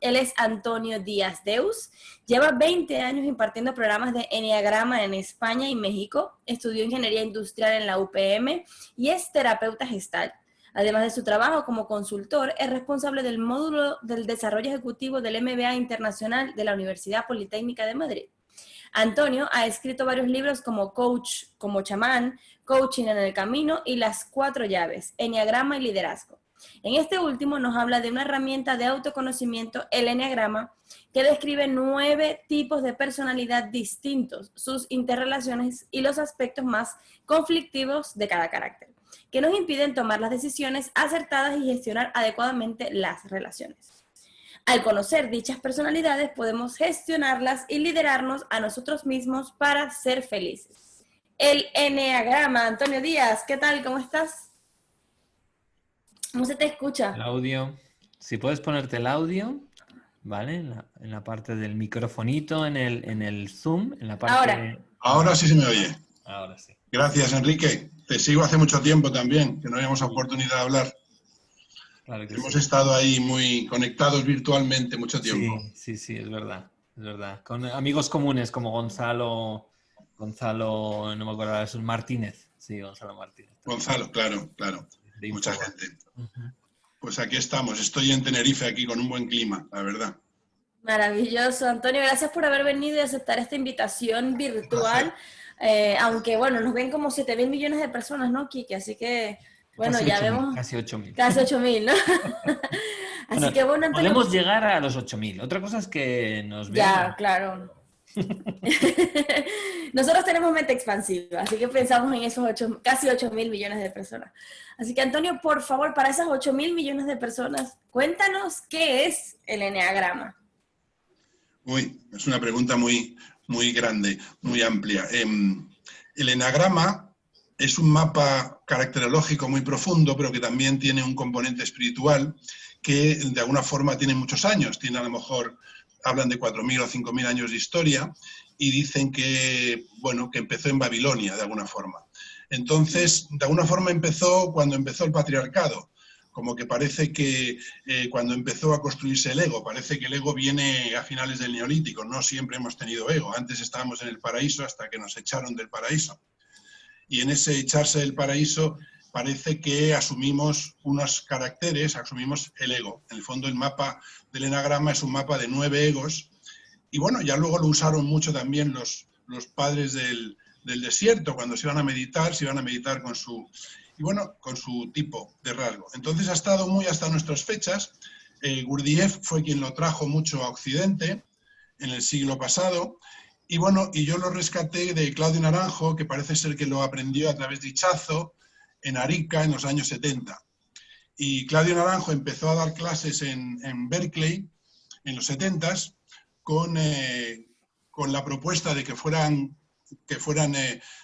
Él es Antonio Díaz Deus. Lleva 20 años impartiendo programas de Enneagrama en España y México. Estudió Ingeniería Industrial en la UPM y es terapeuta Gestalt. Además de su trabajo como consultor, es responsable del módulo del desarrollo ejecutivo del MBA Internacional de la Universidad Politécnica de Madrid. Antonio ha escrito varios libros como Coach, como Chamán, Coaching en el Camino y Las 4 Llaves, Enneagrama y Liderazgo. En este último nos habla de una herramienta de autoconocimiento, el Enneagrama, que describe 9 tipos de personalidad distintos, sus interrelaciones y los aspectos más conflictivos de cada carácter, que nos impiden tomar las decisiones acertadas y gestionar adecuadamente las relaciones. Al conocer dichas personalidades, podemos gestionarlas y liderarnos a nosotros mismos para ser felices. El Enneagrama. Antonio Díaz, ¿qué tal? ¿Cómo estás? ¿Cómo se te escucha? El audio. Si puedes ponerte el audio, ¿vale? En la parte del microfonito, en el Zoom, en la parte... Ahora sí se me oye. Ahora sí. Gracias, Enrique. Te sigo hace mucho tiempo también, que no habíamos oportunidad de hablar. Claro que Hemos sí. estado ahí muy conectados virtualmente mucho tiempo. Sí, es verdad, es verdad. Con amigos comunes como Gonzalo, no me acuerdo, es Martínez. Sí, Gonzalo Martínez. Gonzalo, claro. De Mucha Infobae. gente. Pues aquí estamos. Estoy en Tenerife, aquí con un buen clima, la verdad. Maravilloso. Antonio, gracias por haber venido y aceptar esta invitación virtual. Aunque, bueno, nos ven como 7.000 millones de personas, ¿no, Kike? Así que, bueno, Casi ya 8.000, vemos... casi 8.000. Casi 8.000, ¿no? Así Bueno, que, bueno, Antonio... podemos llegar a los 8.000. Otra cosa es que nos vean. Ya, claro. Nosotros tenemos mente expansiva, así que pensamos en esos casi 8.000 millones de personas. Así que, Antonio, por favor, para esas 8.000 millones de personas, cuéntanos qué es el Enneagrama. Uy, es una pregunta muy grande, muy amplia. El enagrama es un mapa caracterológico muy profundo, pero que también tiene un componente espiritual que de alguna forma tiene muchos años. Tiene a lo mejor, hablan de 4.000 o 5.000 años de historia y dicen que, bueno, que empezó en Babilonia de alguna forma. Entonces, de alguna forma empezó cuando empezó el patriarcado. Como que parece que cuando empezó a construirse el ego, parece que el ego viene a finales del Neolítico, no siempre hemos tenido ego, antes estábamos en el paraíso hasta que nos echaron del paraíso. Y en ese echarse del paraíso parece que asumimos unos caracteres, asumimos el ego. En el fondo el mapa del enagrama es un mapa de 9 egos y bueno, ya luego lo usaron mucho también los padres del desierto, cuando se iban a meditar con su... Y bueno, con su tipo de rasgo. Entonces ha estado muy hasta nuestras fechas. Gurdjieff fue quien lo trajo mucho a Occidente en el siglo pasado. Y bueno, y yo lo rescaté de Claudio Naranjo, que parece ser que lo aprendió a través de Ichazo en Arica en los años 70. Y Claudio Naranjo empezó a dar clases en Berkeley en los 70s con la propuesta de que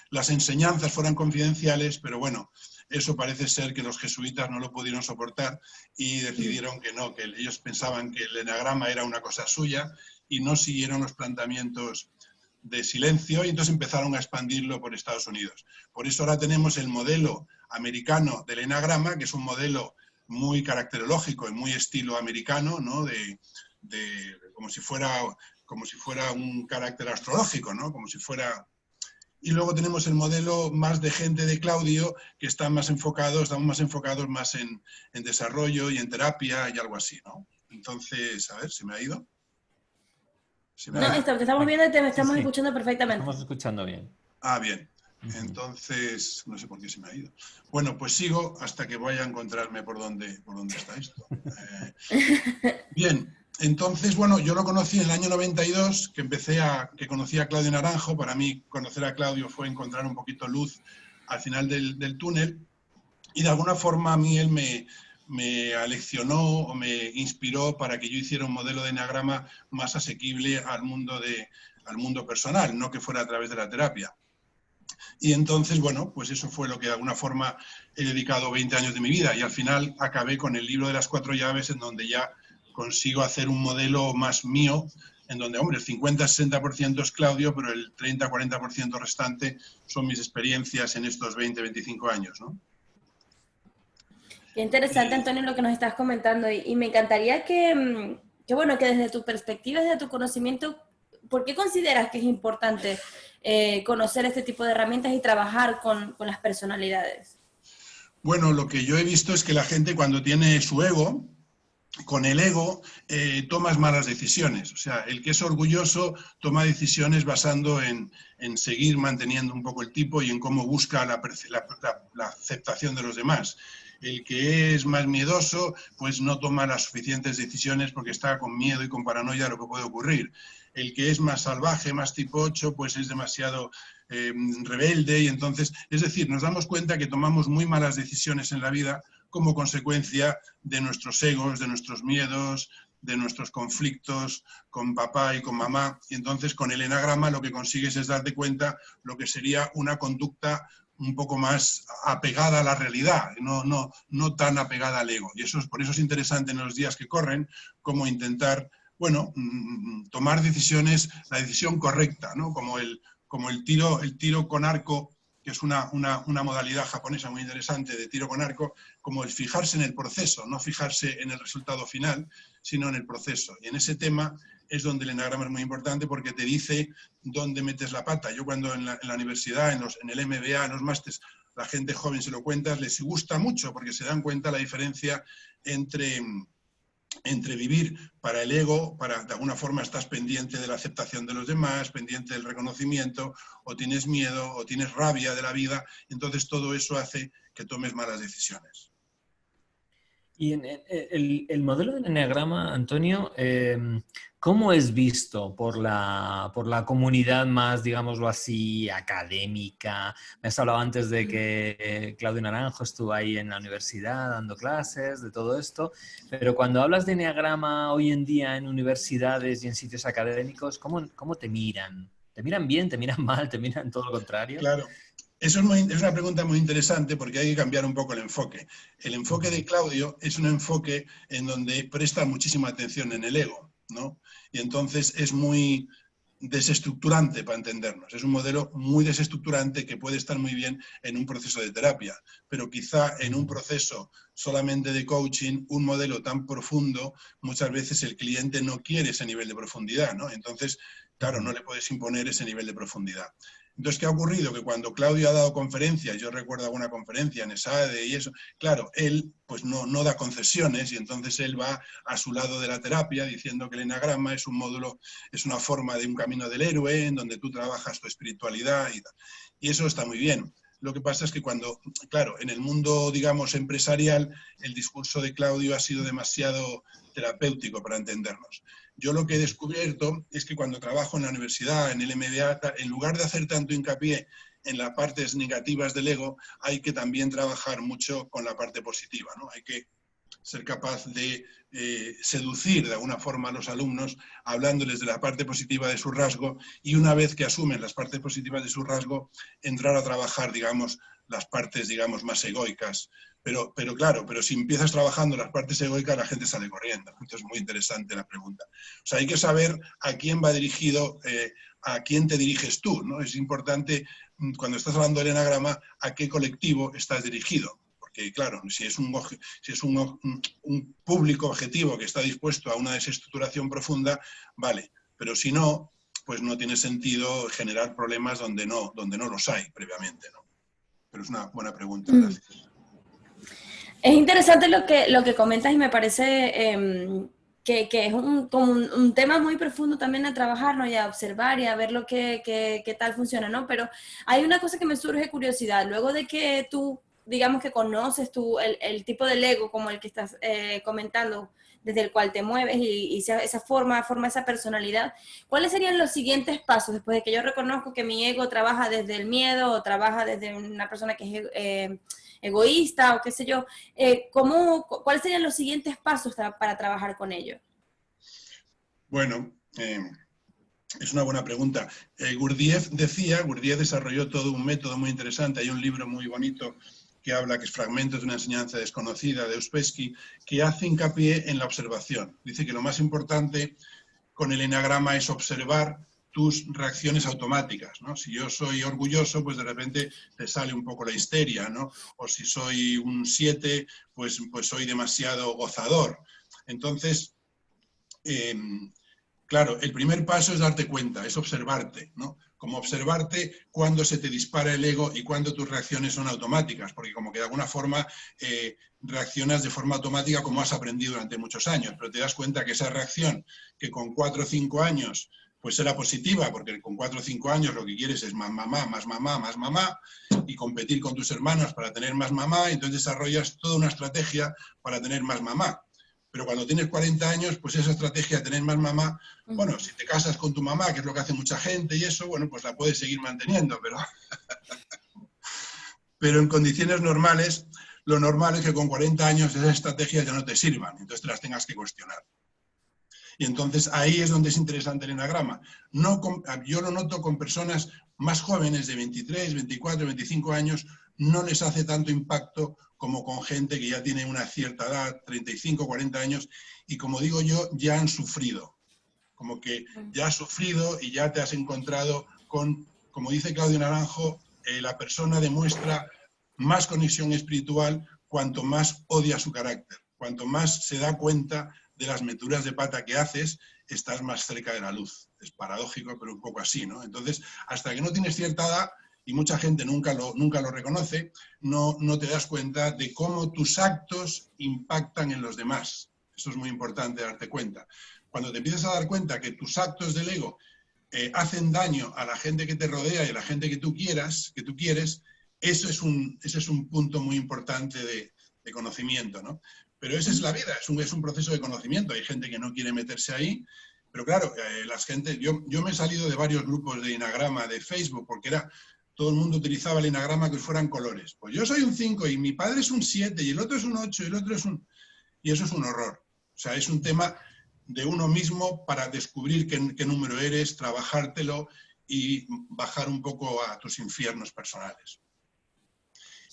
las enseñanzas fueran confidenciales, pero bueno, eso parece ser que los jesuitas no lo pudieron soportar y decidieron que no, que ellos pensaban que el enagrama era una cosa suya y no siguieron los planteamientos de silencio y entonces empezaron a expandirlo por Estados Unidos. Por eso ahora tenemos el modelo americano del enagrama, que es un modelo muy caracterológico y muy estilo americano, ¿no? Como si fuera un carácter astrológico, ¿no? Como si fuera... Y luego tenemos el modelo más de gente de Claudio, que estamos más enfocados más en desarrollo y en terapia y algo así, ¿no? Entonces, a ver, ¿se me ha ido? No, te estamos viendo y te estamos Sí. escuchando perfectamente. Estamos escuchando bien. Ah, bien. Entonces, no sé por qué se me ha ido. Bueno, pues sigo hasta que vaya a encontrarme por dónde está esto. Bien, entonces, bueno, yo lo conocí en el año 92, que conocí a Claudio Naranjo. Para mí, conocer a Claudio fue encontrar un poquito luz al final del túnel. Y de alguna forma a mí él me aleccionó o me inspiró para que yo hiciera un modelo de enagrama más asequible al mundo personal, no que fuera a través de la terapia. Y entonces, bueno, pues eso fue lo que de alguna forma he dedicado 20 años de mi vida y al final acabé con el libro de las 4 llaves en donde ya consigo hacer un modelo más mío, en donde, hombre, el 50-60% es Claudio, pero el 30-40% restante son mis experiencias en estos 20-25 años, ¿no? Qué interesante, Antonio, lo que nos estás comentando y me encantaría que bueno, que desde tu perspectiva, desde tu conocimiento, ¿por qué consideras que es importante conocer este tipo de herramientas y trabajar con las personalidades? Bueno, lo que yo he visto es que la gente cuando tiene su ego, con el ego tomas malas decisiones. O sea, el que es orgulloso toma decisiones basando en seguir manteniendo un poco el tipo y en cómo busca la aceptación de los demás. El que es más miedoso, pues no toma las suficientes decisiones porque está con miedo y con paranoia de lo que puede ocurrir. El que es más salvaje, más tipo 8, pues es demasiado rebelde y entonces, es decir, nos damos cuenta que tomamos muy malas decisiones en la vida como consecuencia de nuestros egos, de nuestros miedos, de nuestros conflictos con papá y con mamá. Y entonces con el enagrama lo que consigues es darte cuenta lo que sería una conducta un poco más apegada a la realidad, no tan apegada al ego. Y por eso es interesante en los días que corren, como intentar, bueno, tomar decisiones, la decisión correcta, ¿no? Como el tiro con arco, que es una modalidad japonesa muy interesante de tiro con arco, como el fijarse en el proceso, no fijarse en el resultado final, sino en el proceso. Y en ese tema es donde el enagrama es muy importante porque te dice dónde metes la pata. Yo cuando en la universidad, en el MBA, en los másters, la gente joven se lo cuentas, les gusta mucho porque se dan cuenta la diferencia entre vivir para el ego, de alguna forma estás pendiente de la aceptación de los demás, pendiente del reconocimiento, o tienes miedo, o tienes rabia de la vida, entonces todo eso hace que tomes malas decisiones. Y en el modelo del eneagrama, Antonio, ¿cómo es visto por la comunidad más, digámoslo así, académica? Me has hablado antes de que Claudio Naranjo estuvo ahí en la universidad dando clases, de todo esto, pero cuando hablas de eneagrama hoy en día en universidades y en sitios académicos, ¿cómo te miran? ¿Te miran bien, te miran mal, te miran todo lo contrario? Claro. Eso es una pregunta muy interesante porque hay que cambiar un poco el enfoque. El enfoque de Claudio es un enfoque en donde presta muchísima atención en el ego, ¿no? Y entonces es muy desestructurante para entendernos. Es un modelo muy desestructurante que puede estar muy bien en un proceso de terapia, pero quizá en un proceso solamente de coaching, un modelo tan profundo, muchas veces el cliente no quiere ese nivel de profundidad, ¿no? Entonces, claro, no le puedes imponer ese nivel de profundidad. Entonces, ¿qué ha ocurrido? Que cuando Claudio ha dado conferencias, yo recuerdo alguna conferencia en ESADE y eso, claro, él pues no da concesiones y entonces él va a su lado de la terapia diciendo que el enagrama es un módulo, es una forma de un camino del héroe en donde tú trabajas tu espiritualidad y eso está muy bien. Lo que pasa es que cuando, claro, en el mundo, digamos, empresarial, el discurso de Claudio ha sido demasiado terapéutico para entendernos. Yo lo que he descubierto es que cuando trabajo en la universidad, en el MBA, en lugar de hacer tanto hincapié en las partes negativas del ego, hay que también trabajar mucho con la parte positiva, ¿no? Hay que ser capaz de seducir de alguna forma a los alumnos hablándoles de la parte positiva de su rasgo y una vez que asumen las partes positivas de su rasgo, entrar a trabajar, digamos, las partes, digamos, más egoicas. Pero claro, pero si empiezas trabajando las partes egoicas, la gente sale corriendo. Entonces, muy interesante la pregunta. O sea, hay que saber a quién va dirigido, a quién te diriges tú, ¿no? Es importante, cuando estás hablando del enagrama, a qué colectivo estás dirigido. Porque, claro, si es un público objetivo que está dispuesto a una desestructuración profunda, vale. Pero si no, pues no tiene sentido generar problemas donde no los hay previamente, ¿no? Pero es una buena pregunta, gracias. Es interesante lo que comentas y me parece que es como un tema muy profundo también a trabajar, ¿no? Y a observar y a ver qué tal funciona, ¿no? Pero hay una cosa que me surge curiosidad. Luego de que tú, digamos que conoces el tipo del ego como el que estás comentando, desde el cual te mueves y esa forma esa personalidad, ¿cuáles serían los siguientes pasos después de que yo reconozco que mi ego trabaja desde el miedo o trabaja desde una persona que es egoísta o qué sé yo? ¿Cuáles serían los siguientes pasos para trabajar con ello? Bueno, es una buena pregunta. Gurdjieff desarrolló todo un método muy interesante. Hay un libro muy bonito que habla, que es Fragmentos de una enseñanza desconocida, de Ouspensky, que hace hincapié en la observación. Dice que lo más importante con el enagrama es observar tus reacciones automáticas, ¿no? Si yo soy orgulloso, pues de repente te sale un poco la histeria, ¿no? O si soy un 7, pues soy demasiado gozador. Entonces, claro, el primer paso es darte cuenta, es observarte, ¿no? Como observarte cuando se te dispara el ego y cuando tus reacciones son automáticas, porque como que de alguna forma reaccionas de forma automática como has aprendido durante muchos años, pero te das cuenta que esa reacción que con 4 o 5 años pues era positiva, porque con 4 o 5 años lo que quieres es más mamá, más mamá, más mamá, y competir con tus hermanos para tener más mamá, y entonces desarrollas toda una estrategia para tener más mamá. Pero cuando tienes 40 años, pues esa estrategia de tener más mamá, bueno, si te casas con tu mamá, que es lo que hace mucha gente y eso, bueno, pues la puedes seguir manteniendo, pero en condiciones normales, lo normal es que con 40 años esas estrategias ya no te sirvan, entonces te las tengas que cuestionar. Y entonces ahí es donde es interesante el enagrama. No yo lo noto con personas más jóvenes de 23, 24, 25 años, no les hace tanto impacto como con gente que ya tiene una cierta edad, 35, 40 años, y como digo yo, ya han sufrido. Como que ya has sufrido y ya te has encontrado con, como dice Claudio Naranjo, la persona demuestra más conexión espiritual cuanto más odia su carácter, cuanto más se da cuenta de las meturas de pata que haces, estás más cerca de la luz. Es paradójico, pero un poco así, ¿no? Entonces, hasta que no tienes cierta edad, y mucha gente nunca lo reconoce, no te das cuenta de cómo tus actos impactan en los demás. Eso es muy importante darte cuenta. Cuando te empiezas a dar cuenta que tus actos del ego hacen daño a la gente que te rodea y a la gente que tú quieres, eso es un punto muy importante de conocimiento, ¿no? Pero esa es la vida, es un proceso de conocimiento. Hay gente que no quiere meterse ahí, pero claro, yo me he salido de varios grupos de enagrama de Facebook, porque todo el mundo utilizaba el enagrama que fueran colores. Pues yo soy un 5 y mi padre es un 7 y el otro es un 8 y el otro es un... Y eso es un horror. O sea, es un tema de uno mismo para descubrir qué número eres, trabajártelo y bajar un poco a tus infiernos personales.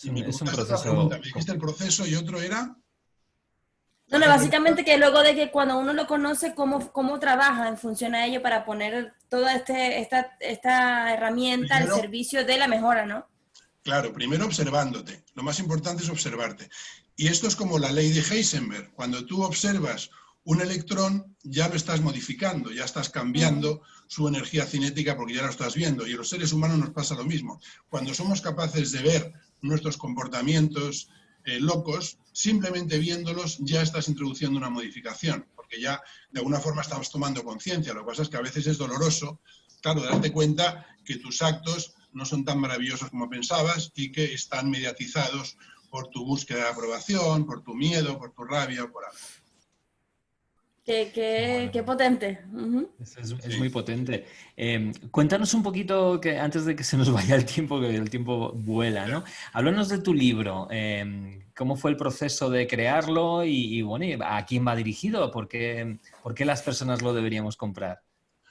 Y me preguntaste otra pregunta, me dijiste el proceso y otro era... No, básicamente que luego de que cuando uno lo conoce, cómo trabaja en función a ello para poner toda esta herramienta al servicio de la mejora, ¿no? Claro, primero observándote. Lo más importante es observarte. Y esto es como la ley de Heisenberg. Cuando tú observas un electrón, ya lo estás modificando, ya estás cambiando su energía cinética porque ya lo estás viendo. Y a los seres humanos nos pasa lo mismo. Cuando somos capaces de ver nuestros comportamientos locos, simplemente viéndolos ya estás introduciendo una modificación, porque ya de alguna forma estamos tomando conciencia. Lo que pasa es que a veces es doloroso, claro, darte cuenta que tus actos no son tan maravillosos como pensabas y que están mediatizados por tu búsqueda de aprobación, por tu miedo, por tu rabia o por algo. Qué potente. Es muy potente. Cuéntanos un poquito, que antes de que se nos vaya el tiempo, que el tiempo vuela, ¿no? Háblanos de tu libro. ¿Cómo fue el proceso de crearlo y bueno, ¿a quién va dirigido? ¿Por qué las personas lo deberíamos comprar?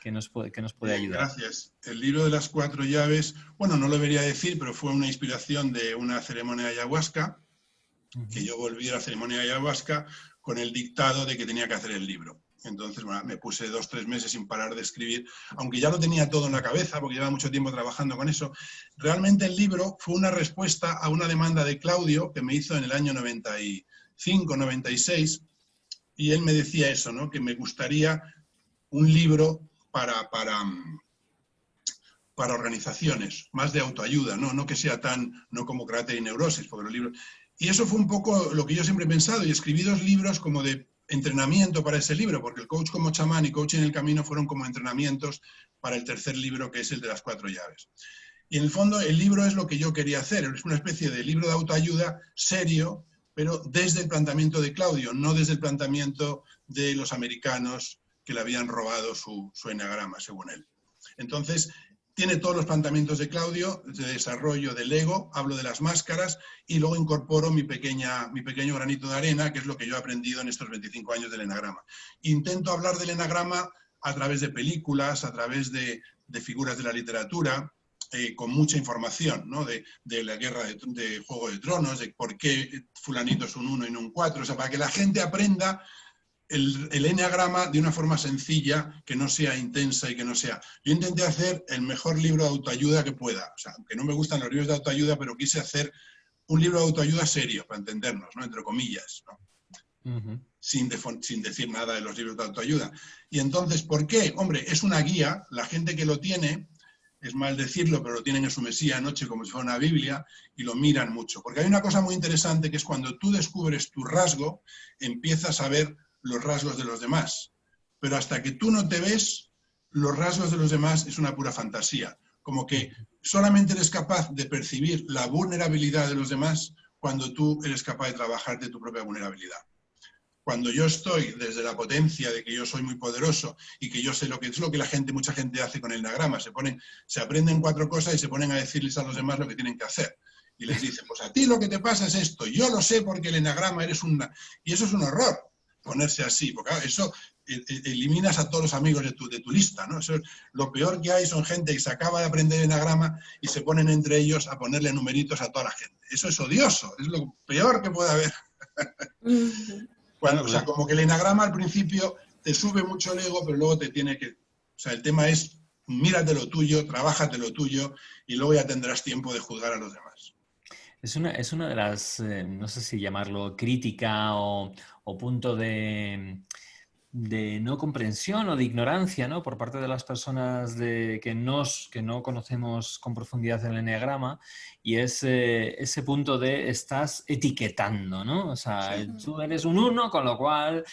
¿Qué nos puede ayudar? Gracias. El libro de las 4 llaves, bueno, no lo debería decir, pero fue una inspiración de una ceremonia de ayahuasca, que yo volví a la ceremonia de ayahuasca con el dictado de que tenía que hacer el libro. Entonces, bueno, me puse 2 o 3 meses sin parar de escribir, aunque ya lo tenía todo en la cabeza, porque llevaba mucho tiempo trabajando con eso. Realmente el libro fue una respuesta a una demanda de Claudio que me hizo en el año 95, 96, y él me decía eso, ¿no? Que me gustaría un libro para organizaciones, más de autoayuda, no que sea no como carácter y neurosis, porque los libros... Y eso fue un poco lo que yo siempre he pensado, y escribí 2 libros como de entrenamiento para ese libro, porque el coach como chamán y coach en el camino fueron como entrenamientos para el tercer libro, que es el de las 4 llaves. Y en el fondo el libro es lo que yo quería hacer, es una especie de libro de autoayuda serio, pero desde el planteamiento de Claudio, no desde el planteamiento de los americanos que le habían robado su enagrama, según él. Entonces, tiene todos los planteamientos de Claudio, de desarrollo del ego, hablo de las máscaras y luego incorporo mi pequeño granito de arena, que es lo que yo he aprendido en estos 25 años del enagrama. Intento hablar del enagrama a través de películas, a través de figuras de la literatura, con mucha información, ¿no? de la guerra de Juego de Tronos, de por qué fulanito es un 1 y no un 4, o sea, para que la gente aprenda el eneagrama de una forma sencilla, que no sea intensa y que no sea... Yo intenté hacer el mejor libro de autoayuda que pueda, o sea, aunque no me gustan los libros de autoayuda, pero quise hacer un libro de autoayuda serio, para entendernos, ¿no? Entre comillas, ¿no? sin decir nada de los libros de autoayuda. Y entonces, ¿por qué? Hombre, es una guía, la gente que lo tiene, es mal decirlo, pero lo tienen en su mesilla anoche como si fuera una Biblia y lo miran mucho. Porque hay una cosa muy interesante que es cuando tú descubres tu rasgo, empiezas a ver los rasgos de los demás. Pero hasta que tú no te ves, los rasgos de los demás es una pura fantasía. Como que solamente eres capaz de percibir la vulnerabilidad de los demás cuando tú eres capaz de trabajar de tu propia vulnerabilidad. Cuando yo estoy desde la potencia de que yo soy muy poderoso y que yo sé lo que es lo que mucha gente hace con el enagrama, se aprenden 4 cosas y se ponen a decirles a los demás lo que tienen que hacer. Y les dicen, pues a ti lo que te pasa es esto, yo lo sé porque el enagrama eres una... Y eso es un horror, ponerse así, porque claro, eso eliminas a todos los amigos de tu lista, ¿no? Eso, lo peor que hay son gente que se acaba de aprender el enagrama y se ponen entre ellos a ponerle numeritos a toda la gente. Eso es odioso, es lo peor que puede haber. O sea, como que el enagrama al principio te sube mucho el ego, pero luego te tiene que... O sea, el tema es, mírate lo tuyo, trabájate lo tuyo y luego ya tendrás tiempo de juzgar a los demás. Es una de las, no sé si llamarlo crítica o punto de no comprensión o de ignorancia, ¿no? Por parte de las personas que no conocemos con profundidad el eneagrama, y es ese punto de estás etiquetando, ¿no? O sea, sí. Tú eres un 1, con lo cual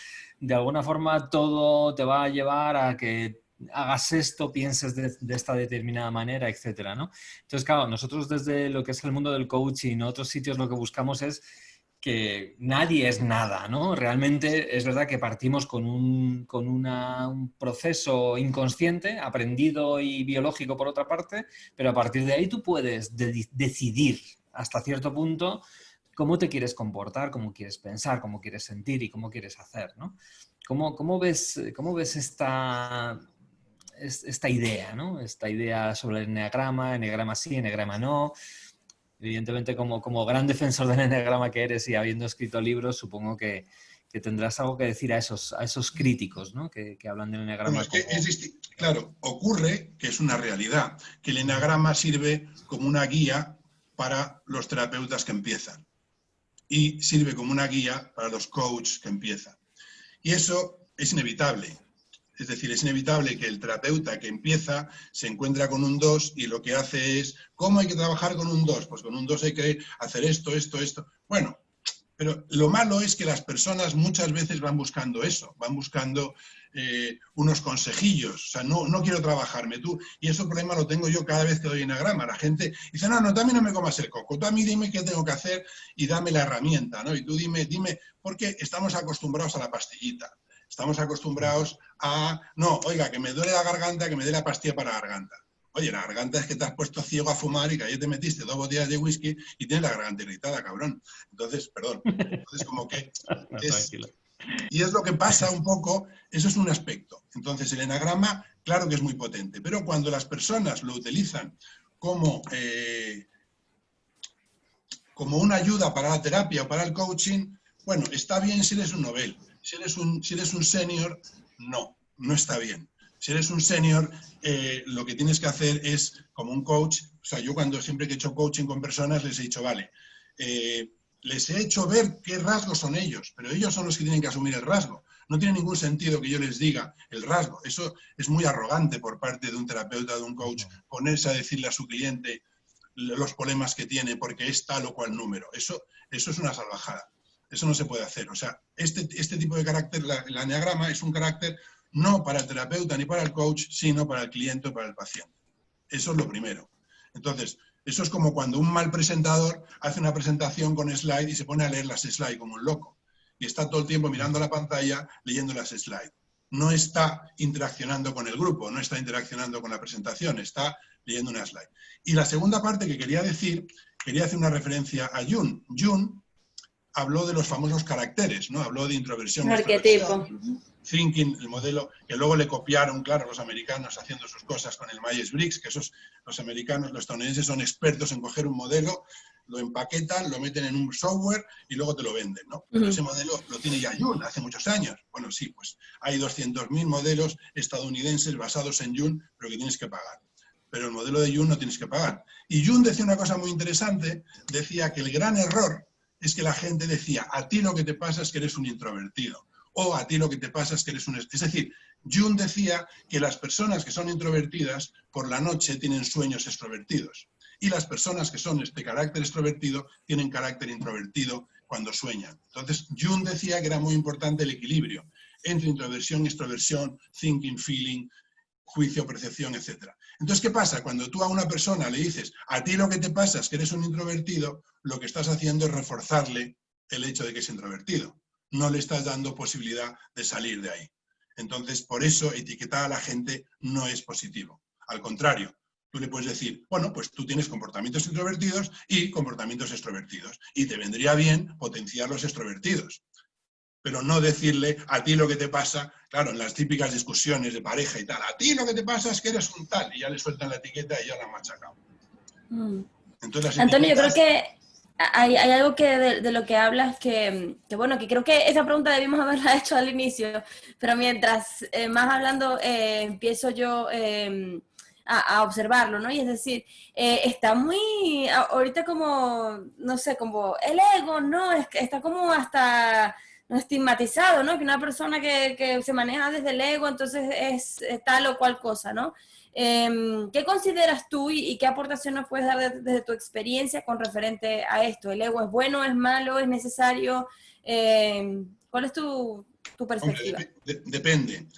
de alguna forma todo te va a llevar a que hagas esto, pienses de esta determinada manera, etcétera, ¿no? Entonces, claro, nosotros desde lo que es el mundo del coaching y otros sitios lo que buscamos es que nadie es nada, ¿no? Realmente es verdad que partimos con un proceso inconsciente, aprendido y biológico por otra parte, pero a partir de ahí tú puedes decidir hasta cierto punto cómo te quieres comportar, cómo quieres pensar, cómo quieres sentir y cómo quieres hacer, ¿no? ¿Cómo ves esta idea, ¿no? Esta idea sobre el eneagrama sí, eneagrama no. Evidentemente, como gran defensor del eneagrama que eres y habiendo escrito libros, supongo que tendrás algo que decir a esos críticos, ¿no? que hablan del eneagrama. Bueno, claro, ocurre que es una realidad, que el eneagrama sirve como una guía para los terapeutas que empiezan y sirve como una guía para los coaches que empiezan. Y eso es inevitable. Es decir, es inevitable que el terapeuta que empieza se encuentra con un 2 y lo que hace es, ¿cómo hay que trabajar con un 2? Pues con un 2 hay que hacer esto. Bueno, pero lo malo es que las personas muchas veces van buscando eso, van buscando unos consejillos. O sea, no quiero trabajarme tú. Y ese problema lo tengo yo cada vez que doy enagrama. La gente dice, no, tú a mí no me comas el coco, tú a mí dime qué tengo que hacer y dame la herramienta, ¿no? Y tú dime, porque estamos acostumbrados a la pastillita. Estamos acostumbrados a, no, oiga, que me duele la garganta, que me dé la pastilla para la garganta. Oye, la garganta es que te has puesto ciego a fumar y que ayer te metiste 2 botellas de whisky y tienes la garganta irritada, cabrón. Entonces, perdón. Entonces, como que y es lo que pasa un poco, eso es un aspecto. Entonces, el enagrama, claro que es muy potente, pero cuando las personas lo utilizan como una ayuda para la terapia o para el coaching, bueno, está bien si eres un novel. Si eres un senior, no está bien. Si eres un senior, lo que tienes que hacer es, como un coach, o sea, yo siempre que he hecho coaching con personas les he dicho, vale, les he hecho ver qué rasgos son ellos, pero ellos son los que tienen que asumir el rasgo. No tiene ningún sentido que yo les diga el rasgo. Eso es muy arrogante por parte de un terapeuta, de un coach, ponerse a decirle a su cliente los problemas que tiene porque es tal o cual número. Eso es una salvajada. Eso no se puede hacer. O sea, este tipo de carácter, el eneagrama, es un carácter no para el terapeuta ni para el coach, sino para el cliente o para el paciente. Eso es lo primero. Entonces, eso es como cuando un mal presentador hace una presentación con slide y se pone a leer las slides como un loco. Y está todo el tiempo mirando la pantalla, leyendo las slides. No está interaccionando con el grupo, no está interaccionando con la presentación, está leyendo una slide. Y la segunda parte que quería hacer una referencia a Jung. Jung habló de los famosos caracteres, ¿no? Habló de introversión, arquetipo. Thinking, el modelo que luego le copiaron, claro, los americanos haciendo sus cosas con el Myers-Briggs, que los americanos, los estadounidenses son expertos en coger un modelo, lo empaquetan, lo meten en un software y luego te lo venden, ¿no? Pero ese modelo lo tiene ya Jung hace muchos años. Bueno, sí, pues hay 200.000 modelos estadounidenses basados en Jung, pero que tienes que pagar. Pero el modelo de Jung no tienes que pagar. Y Jung decía una cosa muy interesante, decía que el gran error es que la gente decía, a ti lo que te pasa es que eres un introvertido, O a ti lo que te pasa es que eres un... Es decir, Jung decía que las personas que son introvertidas por la noche tienen sueños extrovertidos y las personas que son de carácter extrovertido tienen carácter introvertido cuando sueñan. Entonces, Jung decía que era muy importante el equilibrio entre introversión, extroversión, thinking, feeling, juicio, percepción, etc. Entonces, ¿qué pasa? Cuando tú a una persona le dices, a ti lo que te pasa es que eres un introvertido, lo que estás haciendo es reforzarle el hecho de que es introvertido. No le estás dando posibilidad de salir de ahí. Entonces, por eso etiquetar a la gente no es positivo. Al contrario, tú le puedes decir, bueno, pues tú tienes comportamientos introvertidos y comportamientos extrovertidos. Y te vendría bien potenciar los extrovertidos. Pero no decirle, a ti lo que te pasa, claro, en las típicas discusiones de pareja y tal, a ti lo que te pasa es que eres un tal, y ya le sueltan la etiqueta y ya la han machacado. Entonces, Antonio, yo creo que hay algo que de lo que hablas bueno, que creo que esa pregunta debimos haberla hecho al inicio, pero mientras más hablando empiezo yo a observarlo, ¿no? Y es decir, está muy, ahorita como, no sé, como el ego, ¿no? Está como hasta no estigmatizado, ¿no? Que una persona que se maneja desde el ego, entonces es tal o cual cosa, ¿no? ¿Qué consideras tú y qué aportación nos puedes dar desde tu experiencia con referente a esto? ¿El ego es bueno, es malo, es necesario? ¿Cuál es tu perspectiva? Hombre, depende.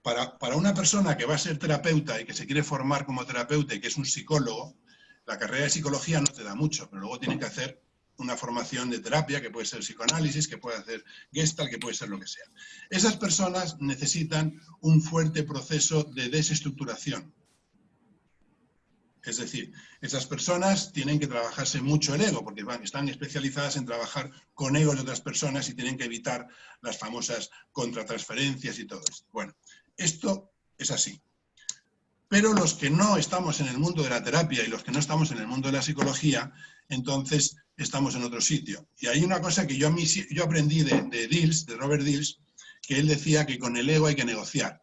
Para una persona que va a ser terapeuta y que se quiere formar como terapeuta y que es un psicólogo, la carrera de psicología no te da mucho, pero luego tiene que hacer una formación de terapia, que puede ser psicoanálisis, que puede hacer Gestalt, que puede ser lo que sea. Esas personas necesitan un fuerte proceso de desestructuración. Es decir, esas personas tienen que trabajarse mucho el ego, porque están especializadas en trabajar con egos de otras personas y tienen que evitar las famosas contratransferencias y todo esto. Bueno, esto es así. Pero los que no estamos en el mundo de la terapia y los que no estamos en el mundo de la psicología, entonces estamos en otro sitio. Y hay una cosa que yo aprendí de Robert Dills, que él decía que con el ego hay que negociar,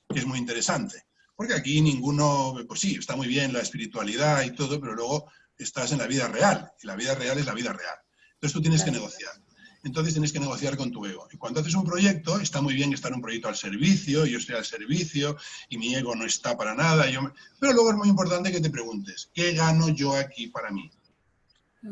que es muy interesante. Porque aquí ninguno, pues sí, está muy bien la espiritualidad y todo, pero luego estás en la vida real, y la vida real es la vida real. Entonces tú tienes que negociar. Entonces tienes que negociar con tu ego. Y cuando haces un proyecto, está muy bien estar en un proyecto al servicio, yo estoy al servicio y mi ego no está para nada. Pero luego es muy importante que te preguntes, ¿qué gano yo aquí para mí?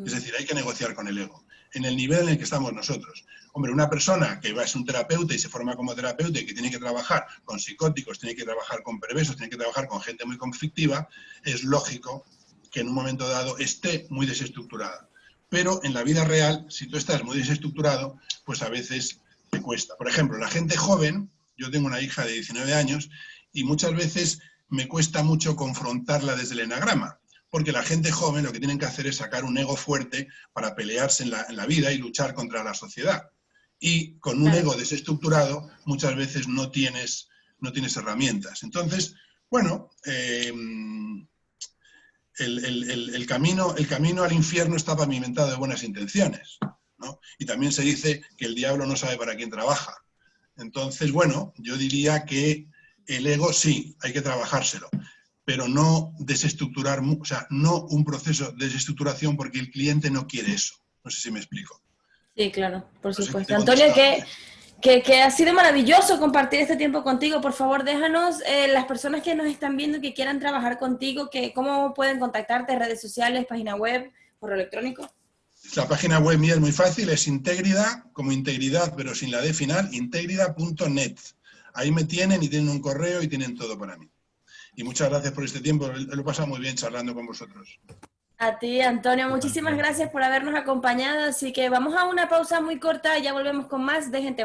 Es decir, hay que negociar con el ego, en el nivel en el que estamos nosotros. Hombre, una persona que es un terapeuta y se forma como terapeuta y que tiene que trabajar con psicóticos, tiene que trabajar con perversos, tiene que trabajar con gente muy conflictiva, es lógico que en un momento dado esté muy desestructurada. Pero en la vida real, si tú estás muy desestructurado, pues a veces te cuesta. Por ejemplo, la gente joven, yo tengo una hija de 19 años y muchas veces me cuesta mucho confrontarla desde el enagrama, porque la gente joven lo que tienen que hacer es sacar un ego fuerte para pelearse en la vida y luchar contra la sociedad. Y con un ego desestructurado muchas veces no tienes herramientas. Entonces, bueno, el camino al infierno está pavimentado de buenas intenciones, ¿no? Y también se dice que el diablo no sabe para quién trabaja. Entonces, bueno, yo diría que el ego sí, hay que trabajárselo, pero no desestructurar, o sea, no un proceso de desestructuración porque el cliente no quiere eso. No sé si me explico. Sí, claro, por supuesto. Antonio, que ha sido maravilloso compartir este tiempo contigo. Por favor, déjanos las personas que nos están viendo y que quieran trabajar contigo, cómo pueden contactarte, redes sociales, página web, correo electrónico. La página web mía es muy fácil, es Intégrida, como integridad, pero sin la D final, intégrida.net. Ahí me tienen y tienen un correo y tienen todo para mí. Y muchas gracias por este tiempo, lo he pasado muy bien charlando con vosotros. A ti, Antonio, muchísimas gracias por habernos acompañado, así que vamos a una pausa muy corta y ya volvemos con más de Gente